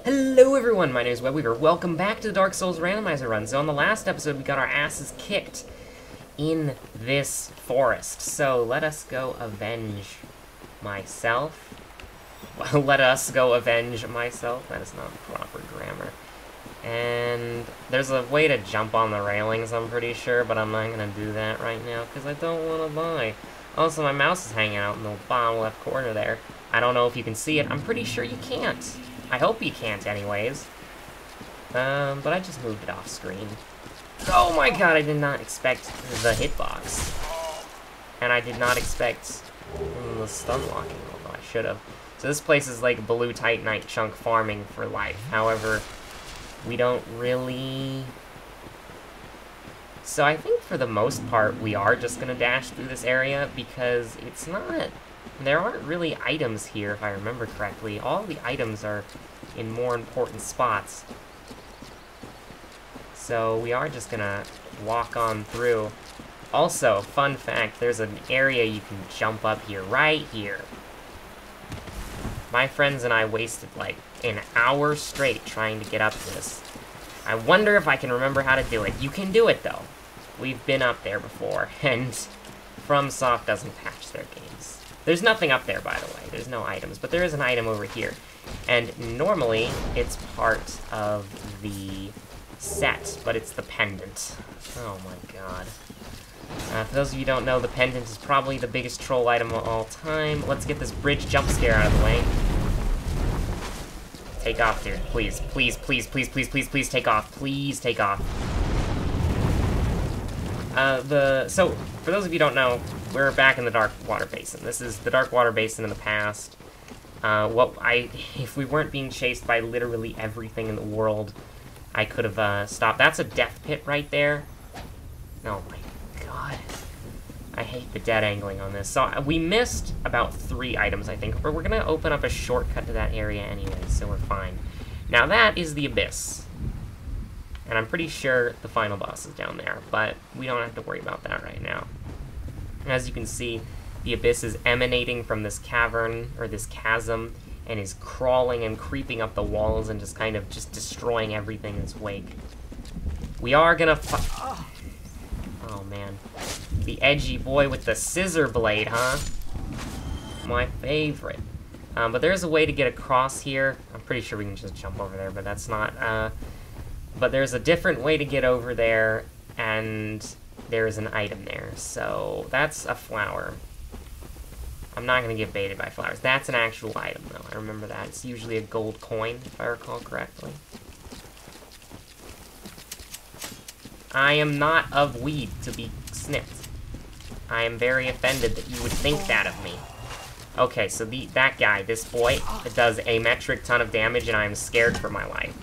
Hello everyone, my name is Webweaver. Welcome back to the Dark Souls Randomizer run. So on the last episode, we got our asses kicked in this forest. So let us go avenge myself. Well, let us go avenge myself. That is not proper grammar. And there's a way to jump on the railings, I'm pretty sure, but I'm not going to do that right now because I don't want to die. Also, my mouse is hanging out in the bottom left corner there. I don't know if you can see it. I'm pretty sure you can't. I hope you can't anyways. But I just moved it off screen. Oh my god, I did not expect the hitbox. And I did not expect the stun locking, although I should have. So this place is like Blue Titanite chunk farming for life. However, we don't really... So I think for the most part, we are just gonna dash through this area because it's not... There aren't really items here, if I remember correctly. All the items are in more important spots. So we are just gonna walk on through. Also, fun fact, there's an area you can jump up here, right here. My friends and I wasted like an hour straight trying to get up this. I wonder if I can remember how to do it. You can do it though. We've been up there before, and FromSoft doesn't patch their games. There's nothing up there, by the way. There's no items, but there is an item over here. And normally, it's part of the set, but it's the pendant. Oh my god. For those of you who don't know, the pendant is probably the biggest troll item of all time. Let's get this bridge jump scare out of the way. Take off, dude. Please, please, please, please, please, please, please take off. Please take off. So, for those of you who don't know, we're back in the Dark Water Basin. This is the Dark Water Basin in the past. If we weren't being chased by literally everything in the world, I could have, stopped. That's a death pit right there. Oh my god. I hate the dead angling on this. So, we missed about 3 items, I think, but we're gonna open up a shortcut to that area anyway, so we're fine. Now that is the Abyss. And I'm pretty sure the final boss is down there, but we don't have to worry about that right now. As you can see, the Abyss is emanating from this cavern, or this chasm, and is crawling and creeping up the walls and just kind of just destroying everything in its wake. We are gonna Oh man. The edgy boy with the scissor blade, huh? My favorite. But there's a way to get across here. I'm pretty sure we can just jump over there, but that's not, but there's a different way to get over there, and there is an item there. So that's a flower. I'm not going to get baited by flowers. That's an actual item, though. I remember that. It's usually a gold coin, if I recall correctly. I am not of weed to be snipped. I am very offended that you would think that of me. Okay, so that guy, this boy, does a metric ton of damage, and I am scared for my life.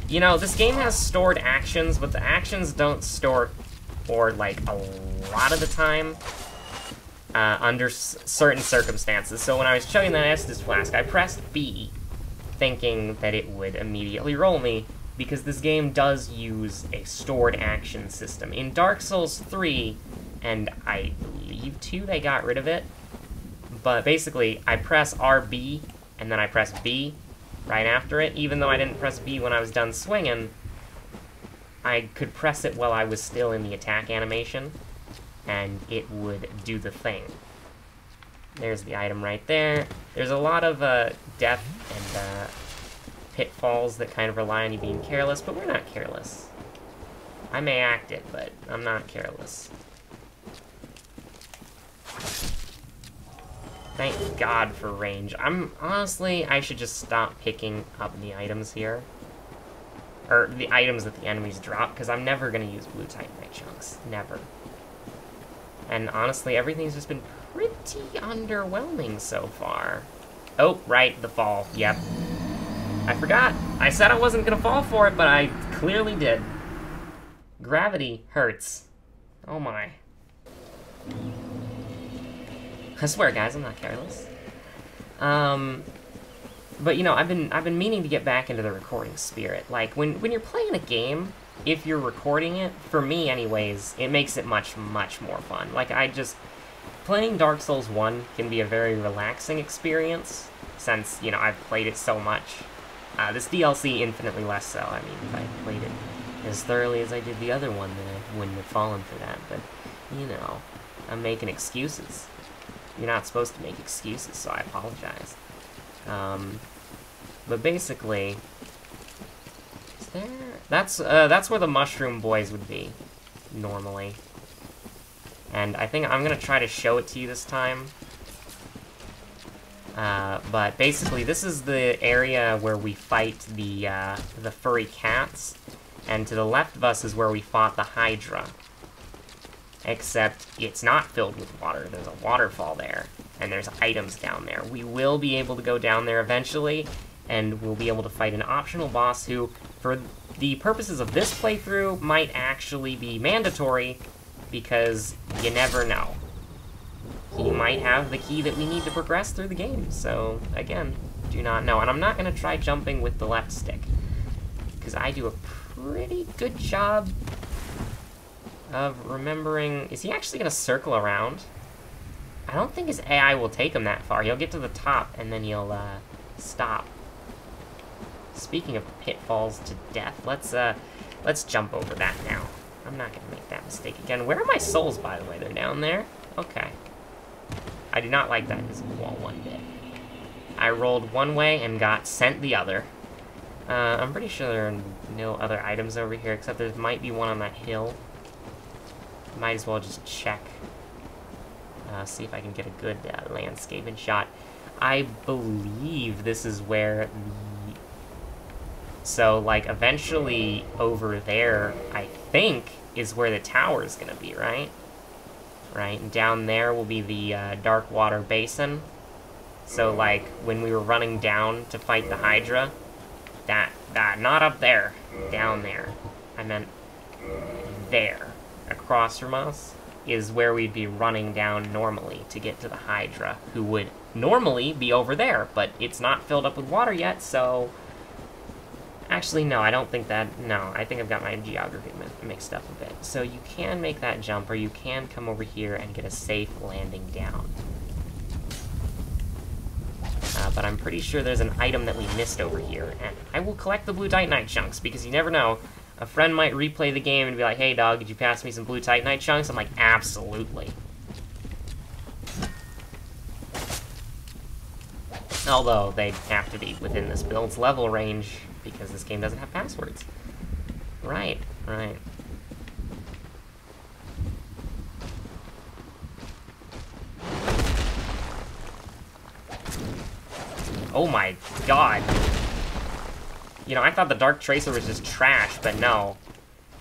You know, this game has stored actions, but the actions don't store for, like, a lot of the time under certain circumstances. So when I was chugging that Estus flask, I pressed B, thinking that it would immediately roll me, because this game does use a stored action system. In Dark Souls 3, and I believe 2, they got rid of it, but basically, I press RB, and then I press B, right after it. Even though I didn't press B when I was done swinging, I could press it while I was still in the attack animation, and it would do the thing. There's the item right there. There's a lot of death and pitfalls that kind of rely on you being careless, but we're not careless. I may act it, but I'm not careless. Thank God for range. Honestly, I should just stop picking up the items here. Or the items that the enemies drop, because I'm never going to use blue titanite chunks. Never. And honestly, everything's just been pretty underwhelming so far. Oh, right, the fall. Yep. I forgot. I said I wasn't going to fall for it, but I clearly did. Gravity hurts. Oh my. I swear, guys, I'm not careless. But you know, I've been meaning to get back into the recording spirit. Like when you're playing a game, if you're recording it, for me anyways, it makes it much more fun. Like playing Dark Souls 1 can be a very relaxing experience, since, you know, I've played it so much. This DLC infinitely less so. I mean, if I played it as thoroughly as I did the other one, then I wouldn't have fallen for that, but, you know, I'm making excuses. You're not supposed to make excuses, so I apologize. But basically, is there... That's where the mushroom boys would be, normally. And I think I'm gonna try to show it to you this time. But basically, this is the area where we fight the furry cats, and to the left of us is where we fought the Hydra. Except it's not filled with water. There's a waterfall there, and there's items down there. We will be able to go down there eventually, and we'll be able to fight an optional boss who, for the purposes of this playthrough, might actually be mandatory, because you never know. He might have the key that we need to progress through the game, so, again, do not know. And I'm not going to try jumping with the left stick, because I do a pretty good job of remembering... Is he actually going to circle around? I don't think his AI will take him that far. He'll get to the top, and then he'll, stop. Speaking of pitfalls to death, let's jump over that now. I'm not going to make that mistake again. Where are my souls, by the way? They're down there? Okay. I do not like that invisible wall one bit. I rolled one way and got sent the other. I'm pretty sure there are no other items over here, except there might be one on that hill. Might as well just check. See if I can get a good landscaping shot. I believe this is where the... So, like, eventually over there, I think, is where the tower is going to be, right? Right, and down there will be the dark water basin. So, like, when we were running down to fight the Hydra, not up there, down there. I meant there. Across from us is where we'd be running down normally to get to the Hydra, who would normally be over there, but it's not filled up with water yet, so... Actually, no, I don't think that... No, I think I've got my geography mixed up a bit. So you can make that jump, or you can come over here and get a safe landing down. But I'm pretty sure there's an item that we missed over here, and I will collect the blue titanite chunks, because you never know. A friend might replay the game and be like, hey, dog, did you pass me some blue titanite chunks? I'm like, absolutely. Although, they'd have to be within this build's level range, because this game doesn't have passwords. Right, right. Oh my god. You know, I thought the Dark Tracer was just trash, but no.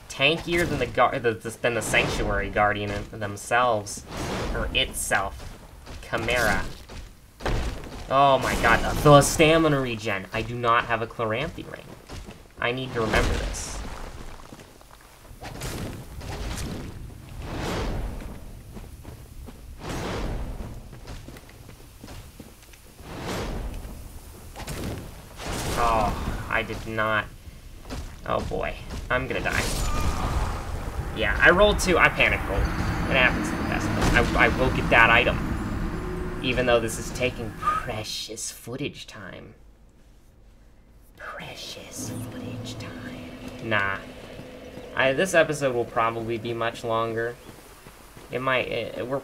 Tankier than the Sanctuary Guardian themselves. Or itself. Chimera. Oh my god, the stamina regen. I do not have a Chloranthy ring. I need to remember this. Oh, I did not. Oh boy, I'm gonna die. Yeah, I rolled 2. I panic rolled. It happens to the best of us. I will get that item. Even though this is taking precious footage time. Precious footage time. Nah. This episode will probably be much longer. It might... we'll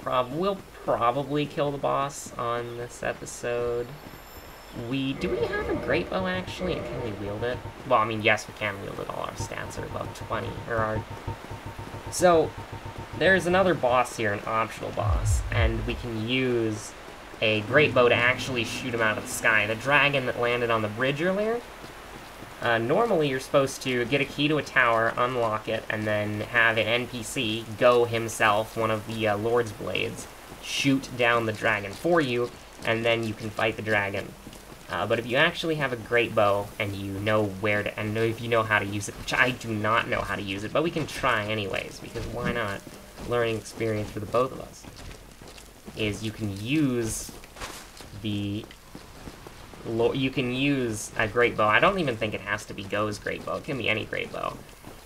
probably kill the boss on this episode. Do we have a great bow, actually? And can we wield it? Well, I mean, yes, we can wield it. All our stats are above 20. So, there's another boss here, an optional boss. And we can use a great bow to actually shoot him out of the sky. The dragon that landed on the bridge earlier, normally you're supposed to get a key to a tower, unlock it, and then have an NPC go himself, one of the Lord's Blades, shoot down the dragon for you, and then you can fight the dragon. But if you actually have a great bow, and you know where to, and if you know how to use it, which I do not know how to use it, but we can try anyways, because why not? Learning experience for the both of us. Is you can use a great bow. I don't even think it has to be Go's great bow. It can be any great bow.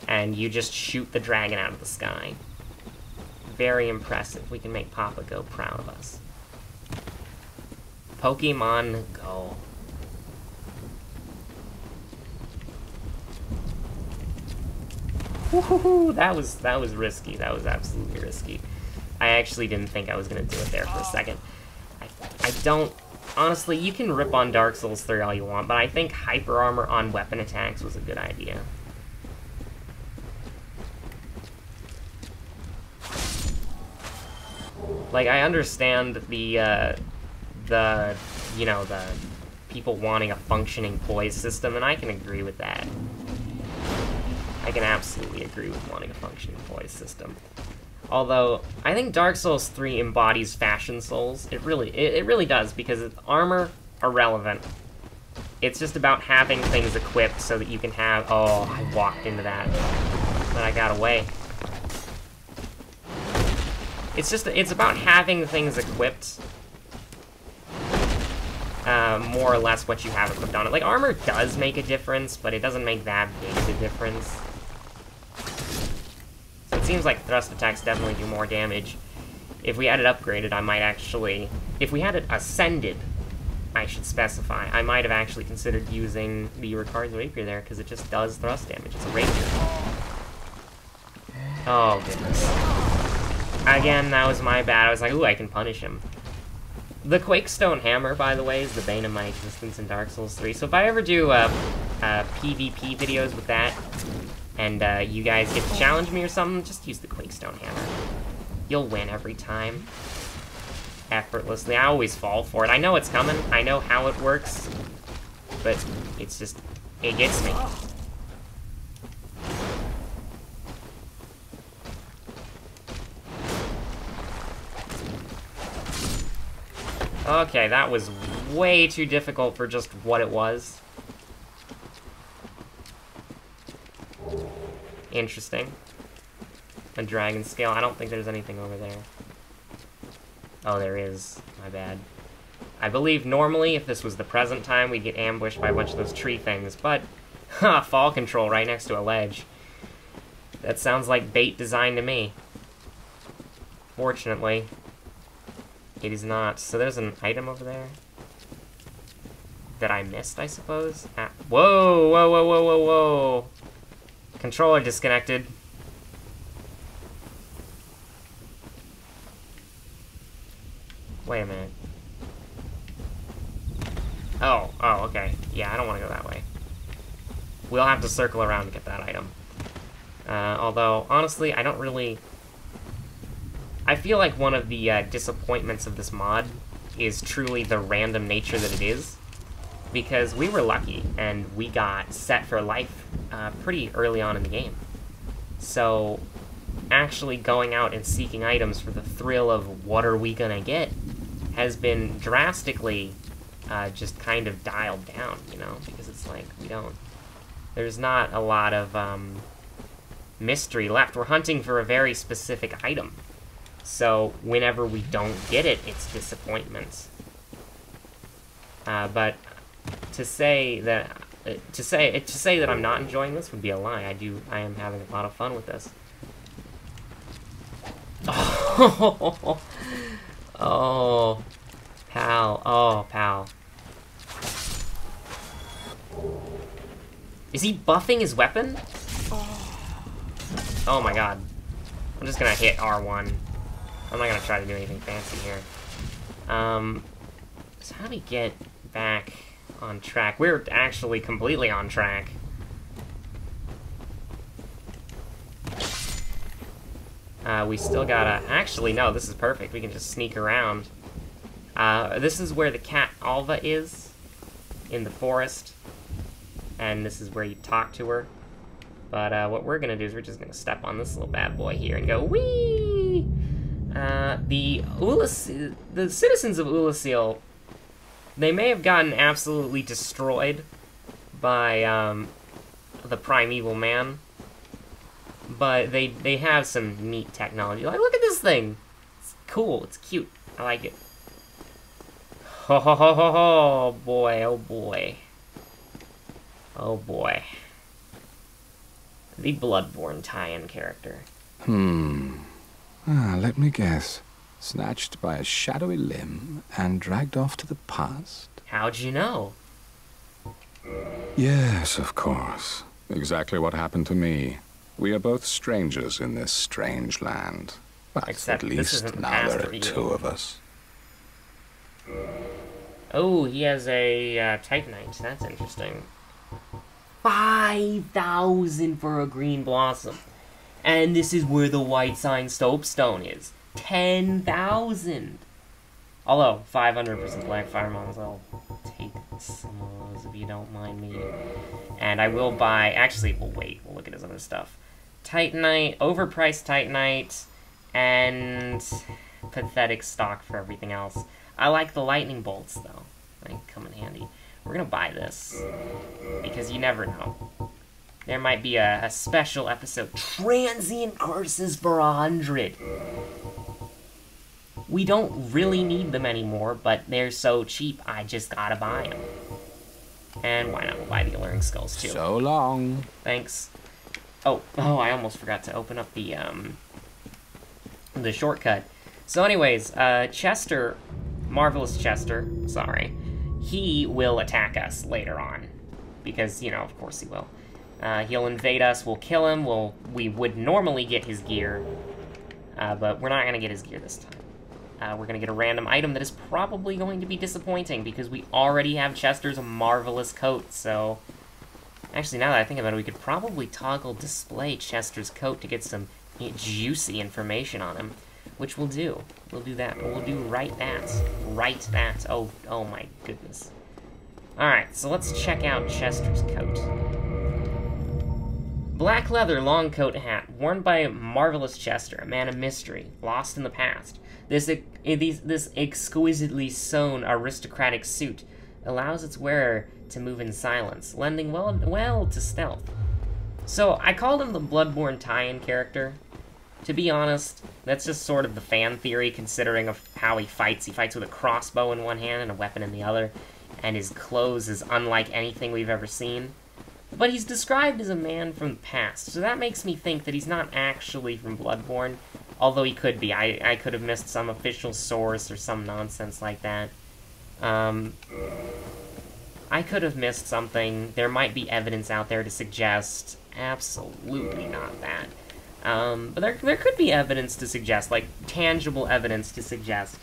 And you just shoot the dragon out of the sky. very impressive. We can make Papa Go proud of us. Pokemon Go. Woohoo! That was risky. That was absolutely risky. I actually didn't think I was gonna do it there for a second. I don't... Honestly, you can rip on Dark Souls 3 all you want, but I think hyper armor on weapon attacks was a good idea. Like, I understand the you know, the people wanting a functioning poise system, and I can agree with that. I can absolutely agree with wanting a functioning poise system. Although, I think Dark Souls 3 embodies Fashion Souls. It really does, because it's armor irrelevant. It's just about having things equipped so that you can have... Oh, I walked into that. But I got away. It's about having things equipped. More or less what you have equipped on it. Like, armor does make a difference, but it doesn't make that big of a difference. So it seems like thrust attacks definitely do more damage. If we had it upgraded, I might actually... If we had it ascended, I should specify, I might have actually considered using the Ricard's Rapier there, because it just does thrust damage. It's a rapier. Oh, goodness. Again, that was my bad. I was like, ooh, I can punish him. The Quakestone Hammer, by the way, is the bane of my existence in Dark Souls 3. So if I ever do PvP videos with that, and you guys get to challenge me or something, just use the Quakestone Hammer. You'll win every time. Effortlessly. I always fall for it. I know it's coming. I know how it works. But it's just... It gets me. Okay, that was way too difficult for just what it was. Interesting. A dragon scale. I don't think there's anything over there. Oh, there is. My bad. I believe normally, if this was the present time, we'd get ambushed by a bunch of those tree things, but... Ha! Fall control right next to a ledge. That sounds like bait design to me. Fortunately. It is not. So there's an item over there that I missed, I suppose? Ah. Whoa, whoa, whoa, whoa, whoa, whoa. Controller disconnected. Wait a minute. Oh, okay. Yeah, I don't want to go that way. We'll have to circle around to get that item. Although, honestly, I don't really... I feel like one of the disappointments of this mod is truly the random nature that it is. Because we were lucky, and we got set for life pretty early on in the game. So, actually going out and seeking items for the thrill of what are we gonna get has been drastically just kind of dialed down, you know? Because it's like, there's not a lot of mystery left. We're hunting for a very specific item. So, whenever we don't get it, it's disappointment. But to say that I'm not enjoying this would be a lie. I am having a lot of fun with this. Oh, oh, pal. Oh, pal. Is he buffing his weapon? Oh my god. I'm just gonna hit R1. I'm not gonna try to do anything fancy here. So how do we get back on track? We're actually completely on track. We still gotta... Actually, no, this is perfect. We can just sneak around. This is where the cat Alva is, in the forest. And this is where you talk to her. But what we're gonna do is we're just gonna step on this little bad boy here and go, whee! The citizens of Ulasil, they may have gotten absolutely destroyed by the primeval man, but they have some neat technology. Like, look at this thing! It's cool, it's cute, I like it. Ho ho ho ho ho, boy, oh boy. Oh boy. The Bloodborne tie-in character. Let me guess. Snatched by a shadowy limb and dragged off to the past? How'd you know? Yes, of course. Exactly what happened to me. We are both strangers in this strange land. But Except at this least isn't the now past there for are you. 2 of us. Oh, he has a Titanite. That's interesting. 5,000 for a green blossom. And this is where the white sign soapstone is. 10,000. Although, 500 for some black fire mons, I'll take some of those if you don't mind me. And I will buy... Actually, we'll wait. We'll look at his other stuff. Titanite, overpriced Titanite, and pathetic stock for everything else. I like the lightning bolts, though. They come in handy. We're gonna buy this, because you never know. There might be a special episode. Transient curses for 100. We don't really need them anymore, but they're so cheap, I just gotta buy them. And why not? We'll buy the alluring skulls, too. So long. Thanks. Oh, I almost forgot to open up the shortcut. So anyways, Chester, Marvelous Chester, sorry, he will attack us later on. Because, you know, of course he will. He'll invade us, we'll kill him, we would normally get his gear, but we're not going to get his gear this time. We're going to get a random item that is probably going to be disappointing, because we already have Chester's marvelous coat, so... Actually, now that I think about it, we could probably toggle display Chester's coat to get some juicy information on him, which we'll do. We'll do that. We'll do right that. Right that. Oh my goodness. Alright, so let's check out Chester's coat. Black leather long coat hat, worn by Marvelous Chester, a man of mystery, lost in the past. This exquisitely sewn aristocratic suit allows its wearer to move in silence, lending well to stealth. So, I called him the Bloodborne tie-in character. To be honest, that's just sort of the fan theory, considering of how he fights. He fights with a crossbow in one hand and a weapon in the other, and his clothes is unlike anything we've ever seen. But he's described as a man from the past, so that makes me think that he's not actually from Bloodborne, although he could be. I could have missed some official source or some nonsense like that. I could have missed something. There might be evidence out there to suggest absolutely not that. But there could be evidence to suggest, like, tangible evidence to suggest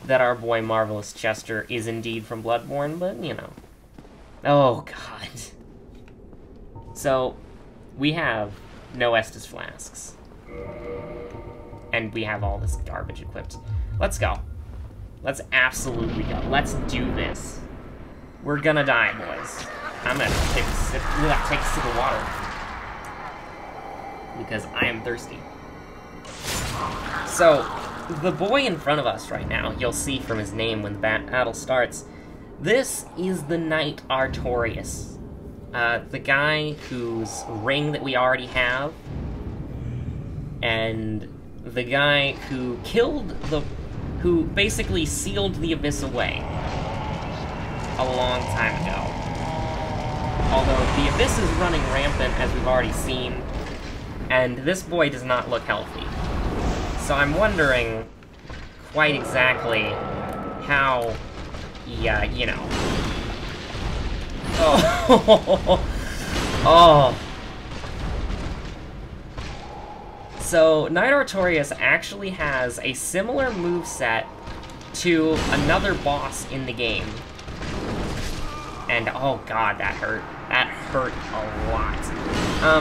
that our boy Marvelous Chester is indeed from Bloodborne, but, you know. Oh, God. So, we have no Estus flasks. And we have all this garbage equipped. Let's go. Let's absolutely go. Let's do this. We're gonna die, boys. I'm gonna take a sip of water. Because I am thirsty. So, the boy in front of us right now, you'll see from his name when the battle starts, this is the Knight Artorias. The guy whose ring that we already have, and the guy who who basically sealed the Abyss away a long time ago. Although the Abyss is running rampant, as we've already seen, and this boy does not look healthy. So I'm wondering quite exactly how, you know. Oh. Oh. So, Knight Artorias actually has a similar moveset to another boss in the game. And, oh god, that hurt. That hurt a lot.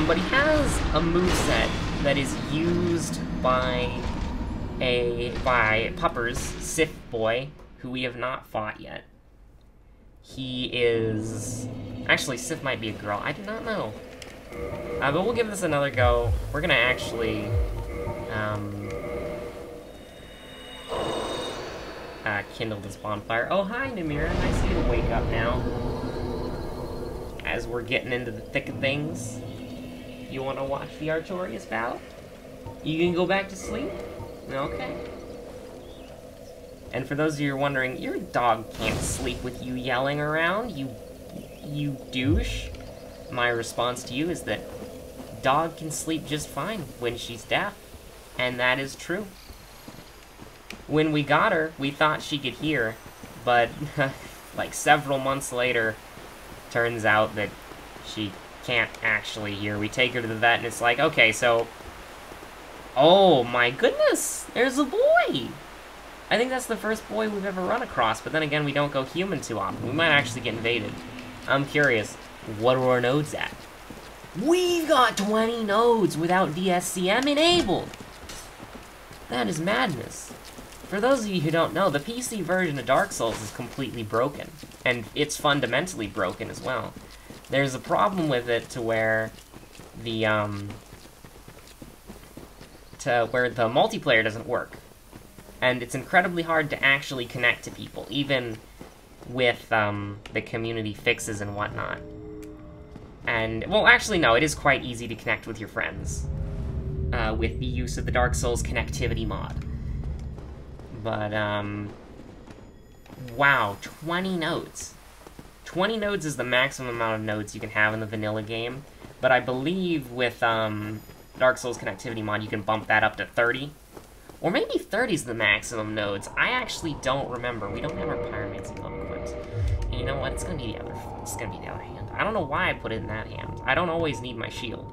But he has a moveset that is used by Puppers, Sif Boy, who we have not fought yet. He is... Actually, Sif might be a girl. I do not know. But we'll give this another go. We're gonna actually... kindle this bonfire. Oh, hi, Namira. Nice of you to wake up now. As we're getting into the thick of things. You want to watch the Artorias battle? You can go back to sleep? Okay. And for those of you who are wondering, your dog can't sleep with you yelling around, you douche. My response to you is that dog can sleep just fine when she's deaf. And that is true. when we got her, we thought she could hear, but like several months later, turns out that she can't actually hear. We take her to the vet, and it's like, okay, so... Oh my goodness! There's a boy! I think that's the first boy we've ever run across, but then again, we don't go human too often. We might actually get invaded. I'm curious, what are our nodes at? We've got 20 nodes without DSCM enabled! That is madness. For those of you who don't know, the PC version of Dark Souls is completely broken. And it's fundamentally broken as well. There's a problem with it to where the multiplayer doesn't work. And it's incredibly hard to actually connect to people, even with the community fixes and whatnot. And, well, actually, no, it is quite easy to connect with your friends with the use of the Dark Souls connectivity mod. But, wow, 20 nodes. 20 nodes is the maximum amount of nodes you can have in the vanilla game, but I believe with Dark Souls connectivity mod, you can bump that up to 30. Or maybe 30 is the maximum nodes. I actually don't remember. We don't have our pyromancy level equipped. And you know what? It's gonna be the other hand. I don't know why I put it in that hand. I don't always need my shield.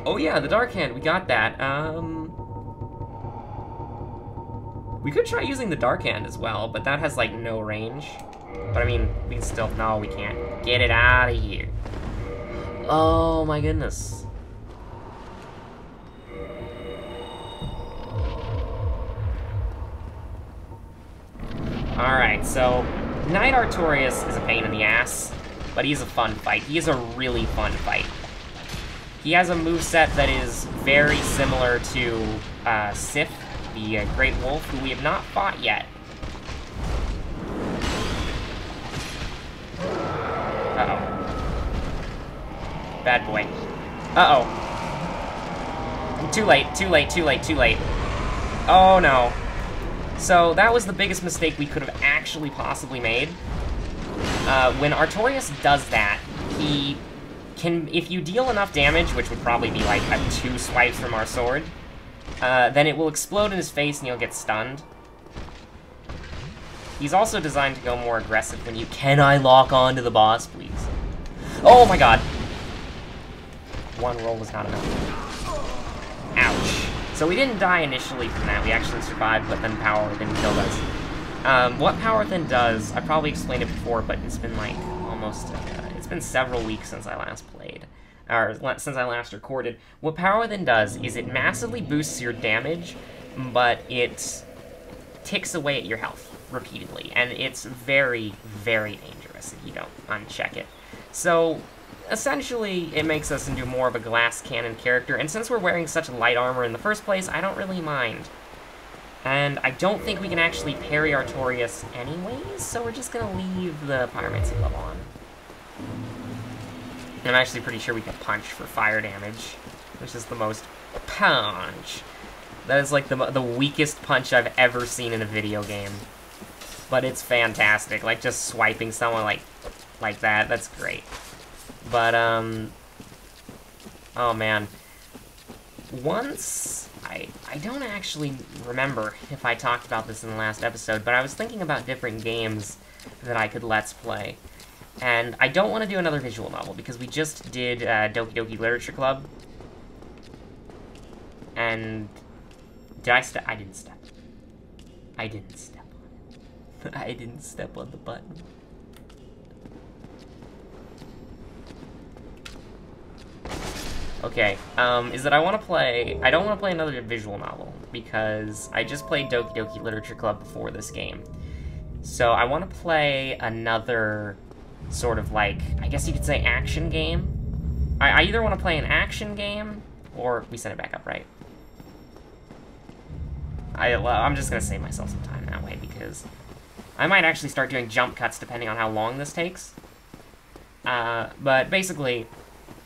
Oh yeah, the dark hand, we got that. We could try using the dark hand as well, but that has like no range. But I mean, we can still, no, we can't. Get it out of here. Oh my goodness. Alright, so Knight Artorias is a pain in the ass, but he's a fun fight. He is a really fun fight. He has a moveset that is very similar to Sif, the Great Wolf, who we have not fought yet. Uh-oh. Bad boy. Uh-oh. Too late, too late, too late, too late. Oh no. So that was the biggest mistake we could have actually possibly made. When Artorias does that, he can, if you deal enough damage, which would probably be like 2 swipes from our sword, then it will explode in his face and you'll get stunned. He's also designed to go more aggressive when you... Can I lock on to the boss, please? Oh my god! One roll was not enough. Ouch. So we didn't die initially from that, we actually survived, but then Power Within killed us. What Power Within does, I probably explained it before, but it's been like almost, it's been several weeks since I last played, or since I last recorded. What Power Within does is it massively boosts your damage, but it ticks away at your health repeatedly, and it's very, very dangerous if you don't uncheck it. So, essentially, it makes us into more of a glass cannon character, and since we're wearing such light armor in the first place, I don't really mind. And I don't think we can actually parry Artorias anyways, so we're just gonna leave the pyromancy level on. I'm actually pretty sure we can punch for fire damage, which is the most punch. That is like the weakest punch I've ever seen in a video game. But it's fantastic, like just swiping someone like that, that's great. But, oh man. Once, I don't actually remember if I talked about this in the last episode, but I was thinking about different games that I could Let's Play. And I don't want to do another visual novel, because we just did Doki Doki Literature Club. And, did I step? I didn't step. I didn't step on it. I didn't step on the button. Okay, is that I don't want to play another visual novel, because I just played Doki Doki Literature Club before this game. So I want to play another sort of like, I guess you could say action game. I either want to play an action game, or we send it back up, right? I'm just going to save myself some time that way, because I might actually start doing jump cuts depending on how long this takes. But basically,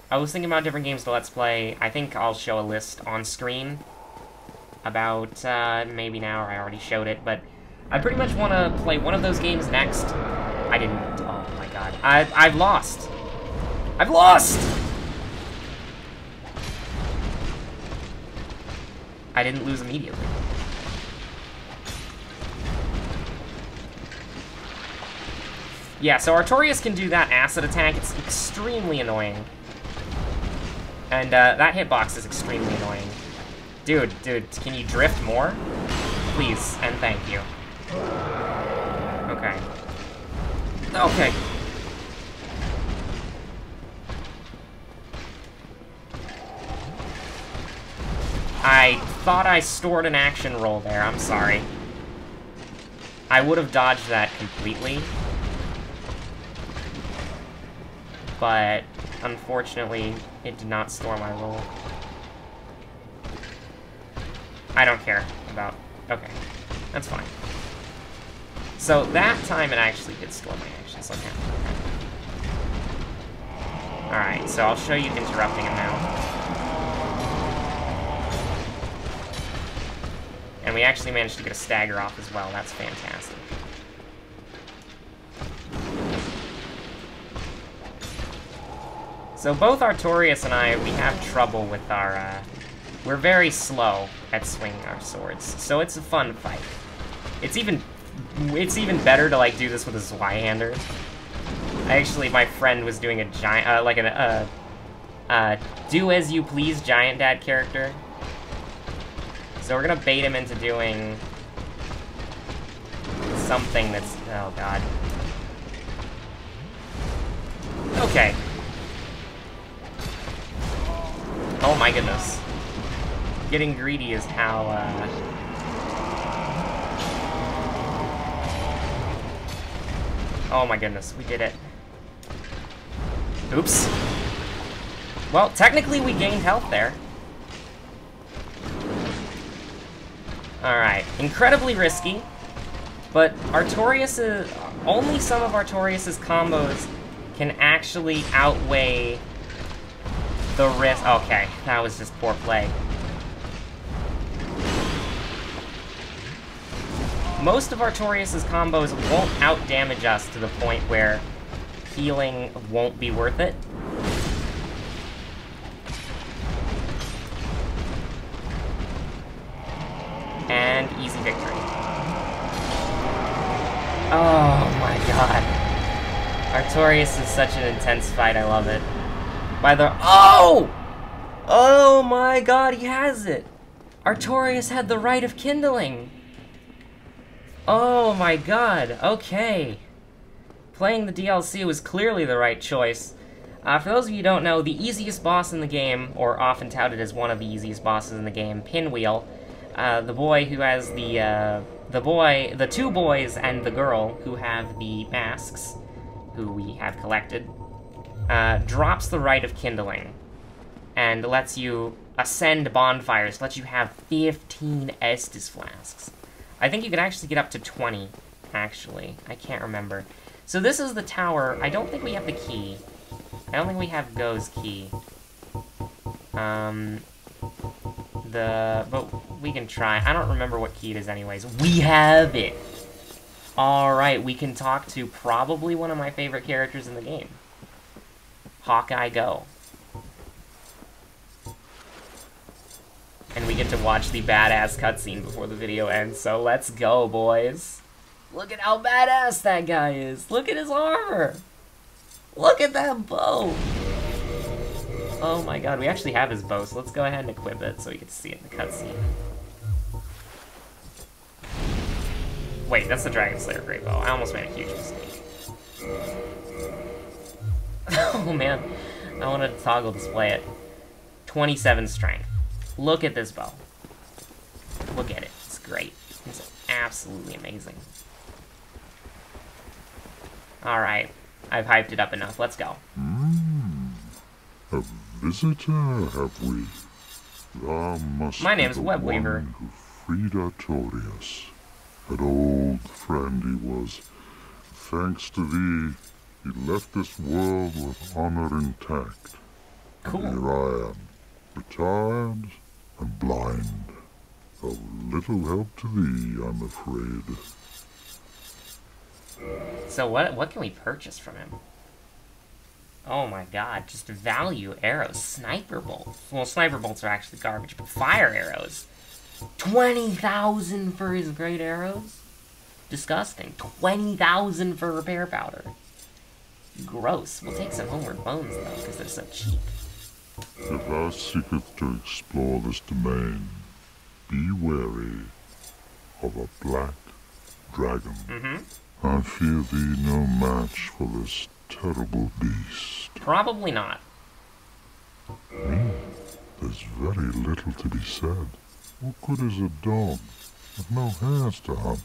I was thinking about different games to Let's Play. I think I'll show a list on screen about, maybe now, or I already showed it, but I pretty much want to play one of those games next. I didn't, oh my god. I've lost! I've lost! I didn't lose immediately. Yeah, so Artorias can do that acid attack. It's extremely annoying. And that hitbox is extremely annoying. Dude, can you drift more? Please, and thank you. Okay. Okay. I thought I stored an action roll there, I'm sorry. I would have dodged that completely. But, unfortunately, it did not store my roll. I don't care about... Okay, that's fine. So, that time it actually did store my actions, okay. Alright, so I'll show you interrupting him now. And we actually managed to get a stagger off as well. That's fantastic. So both Artorias and I, we have trouble with our, we're very slow at swinging our swords. So it's a fun fight. It's even better to, like, do this with a Zweihander. Actually, my friend was doing a giant, like an, do-as-you-please Giant Dad character. So we're gonna bait him into doing something that's... Oh, God. Okay. Oh, my goodness. Getting greedy is how, Oh, my goodness. We did it. Oops. Well, technically we gained health there. Alright, incredibly risky, but Artorias' only some of Artorias' combos can actually outweigh the risk. Okay, that was just poor play. Most of Artorias' combos won't out-damage us to the point where healing won't be worth it. And easy victory. Oh my god. Artorias is such an intense fight, I love it. By the... Oh! Oh my god, he has it! Artorias had the Rite of Kindling! Oh my god, okay. Playing the DLC was clearly the right choice. For those of you who don't know, the easiest boss in the game, or often touted as one of the easiest bosses in the game, Pinwheel, the boy who has the two boys and the girl who have the masks, who we have collected, drops the Rite of Kindling, and lets you ascend bonfires, lets you have 15 Estus flasks. I think you can actually get up to 20, actually. I can't remember. So this is the tower. I don't think we have the key. I don't think we have Go's key. But we can try. I don't remember what key it is anyways. We have it! Alright, we can talk to probably one of my favorite characters in the game. Hawkeye Go. And we get to watch the badass cutscene before the video ends, so let's go, boys. Look at how badass that guy is. Look at his armor. Look at that bow. Oh my god, we actually have his bow, so let's go ahead and equip it so we can see it in the cutscene. Wait, that's the Dragon Slayer Great Bow. I almost made a huge mistake. Oh man, I wanted to toggle display it. 27 strength. Look at this bow. Look at it. It's great. It's absolutely amazing. Alright, I've hyped it up enough. Let's go. A visitor, have we? My name is Webweaver. Who freed Artorias. An old friend he was. Thanks to thee, he left this world with honor intact. Cool. And here I am, retired and blind. Of little help to thee, I'm afraid. So what can we purchase from him? Oh my god, just value arrows, sniper bolts. Well, sniper bolts are actually garbage, but fire arrows. 20,000 for his great arrows? Disgusting. 20,000 for repair powder. Gross. We'll take some homeward bones, though, because they're so cheap. If thou seeketh to explore this domain, be wary of a black dragon. I fear thee no match for this terrible beast. Probably not. There's very little to be said. What good is a dog with no hairs to hunt?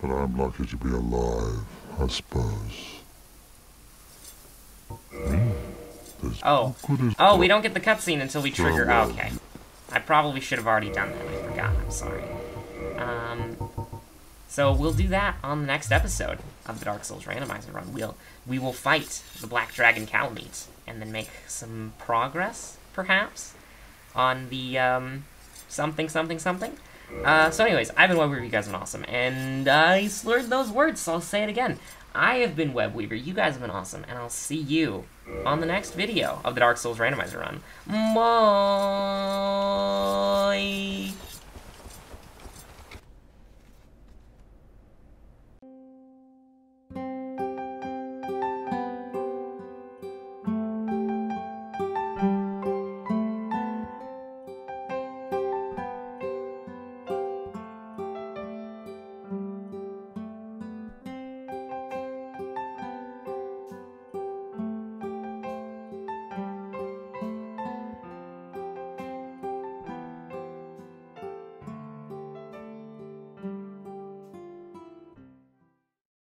But I'm lucky to be alive, I suppose. Oh. Oh, we don't get the cutscene until we trigger. Farewell. Okay. I probably should have already done that. I forgot. I'm sorry. So we'll do that on the next episode of the Dark Souls Randomizer run. We will fight the Black Dragon Calamite and then make some progress, perhaps, on the something. So anyways, I've been Webweaver, you guys have been awesome, and I slurred those words, so I'll say it again. I have been Webweaver, you guys have been awesome, and I'll see you on the next video of the Dark Souls Randomizer run. Bye!